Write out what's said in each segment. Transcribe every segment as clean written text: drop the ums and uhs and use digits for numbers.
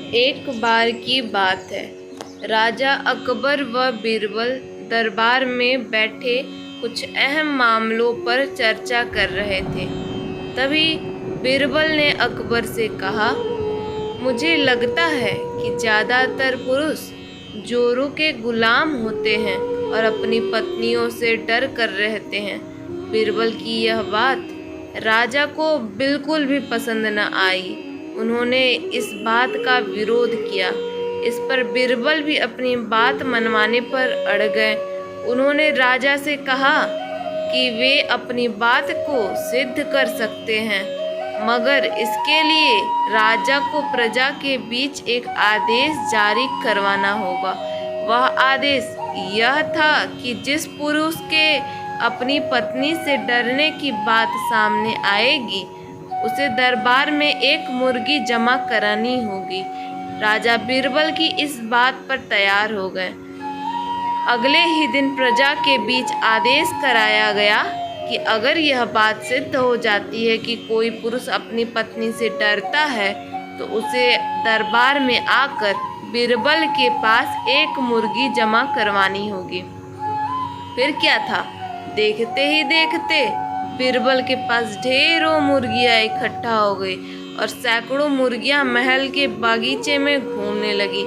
एक बार की बात है। राजा अकबर व बीरबल दरबार में बैठे कुछ अहम मामलों पर चर्चा कर रहे थे। तभी बीरबल ने अकबर से कहा, मुझे लगता है कि ज़्यादातर पुरुष जोरों के गुलाम होते हैं और अपनी पत्नियों से डर कर रहते हैं। बीरबल की यह बात राजा को बिल्कुल भी पसंद न आई। उन्होंने इस बात का विरोध किया। इस पर बीरबल भी अपनी बात मनवाने पर अड़ गए। उन्होंने राजा से कहा कि वे अपनी बात को सिद्ध कर सकते हैं, मगर इसके लिए राजा को प्रजा के बीच एक आदेश जारी करवाना होगा। वह आदेश यह था कि जिस पुरुष के अपनी पत्नी से डरने की बात सामने आएगी, उसे दरबार में एक मुर्गी जमा करानी होगी। राजा बीरबल की इस बात पर तैयार हो गए। अगले ही दिन प्रजा के बीच आदेश कराया गया कि अगर यह बात सिद्ध हो जाती है कि कोई पुरुष अपनी पत्नी से डरता है, तो उसे दरबार में आकर बीरबल के पास एक मुर्गी जमा करवानी होगी। फिर क्या था, देखते ही देखते बीरबल के पास ढेरों मुर्गियां इकट्ठा हो गई और सैकड़ों मुर्गियां महल के बागीचे में घूमने लगी।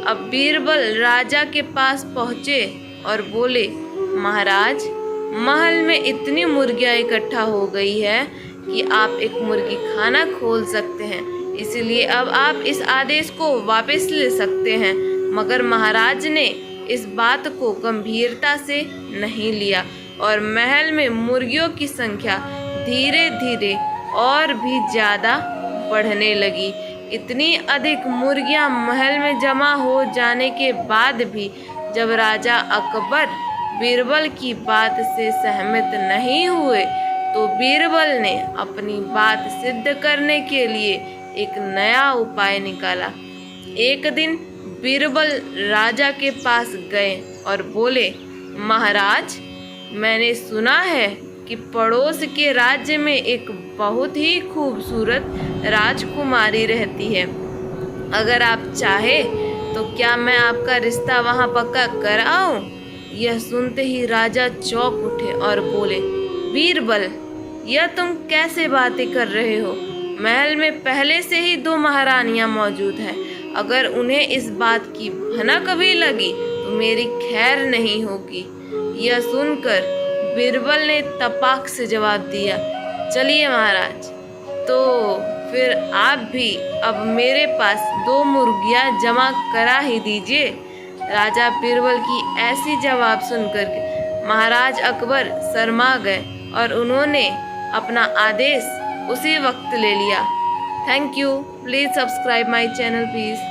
अब बीरबल राजा के पास पहुँचे और बोले, महाराज, महल में इतनी मुर्गियां इकट्ठा हो गई है कि आप एक मुर्गी खाना खोल सकते हैं, इसलिए अब आप इस आदेश को वापस ले सकते हैं। मगर महाराज ने इस बात को गंभीरता से नहीं लिया और महल में मुर्गियों की संख्या धीरे धीरे और भी ज़्यादा बढ़ने लगी। इतनी अधिक मुर्गियां महल में जमा हो जाने के बाद भी जब राजा अकबर बीरबल की बात से सहमत नहीं हुए, तो बीरबल ने अपनी बात सिद्ध करने के लिए एक नया उपाय निकाला। एक दिन बीरबल राजा के पास गए और बोले, महाराज, मैंने सुना है कि पड़ोस के राज्य में एक बहुत ही खूबसूरत राजकुमारी रहती है। अगर आप चाहे तो क्या मैं आपका रिश्ता वहां पक्का कराऊं? यह सुनते ही राजा चौंक उठे और बोले, बीरबल, यह तुम कैसे बातें कर रहे हो? महल में पहले से ही 2 महारानियां मौजूद हैं। अगर उन्हें इस बात की भनक भी लगी तो मेरी खैर नहीं होगी। यह सुनकर बीरबल ने तपाक से जवाब दिया, चलिए महाराज, तो फिर आप भी अब मेरे पास 2 मुर्गियां जमा करा ही दीजिए। राजा बीरबल की ऐसी जवाब सुनकर महाराज अकबर शर्मा गए और उन्होंने अपना आदेश उसी वक्त ले लिया। Thank you. Please subscribe my channel please.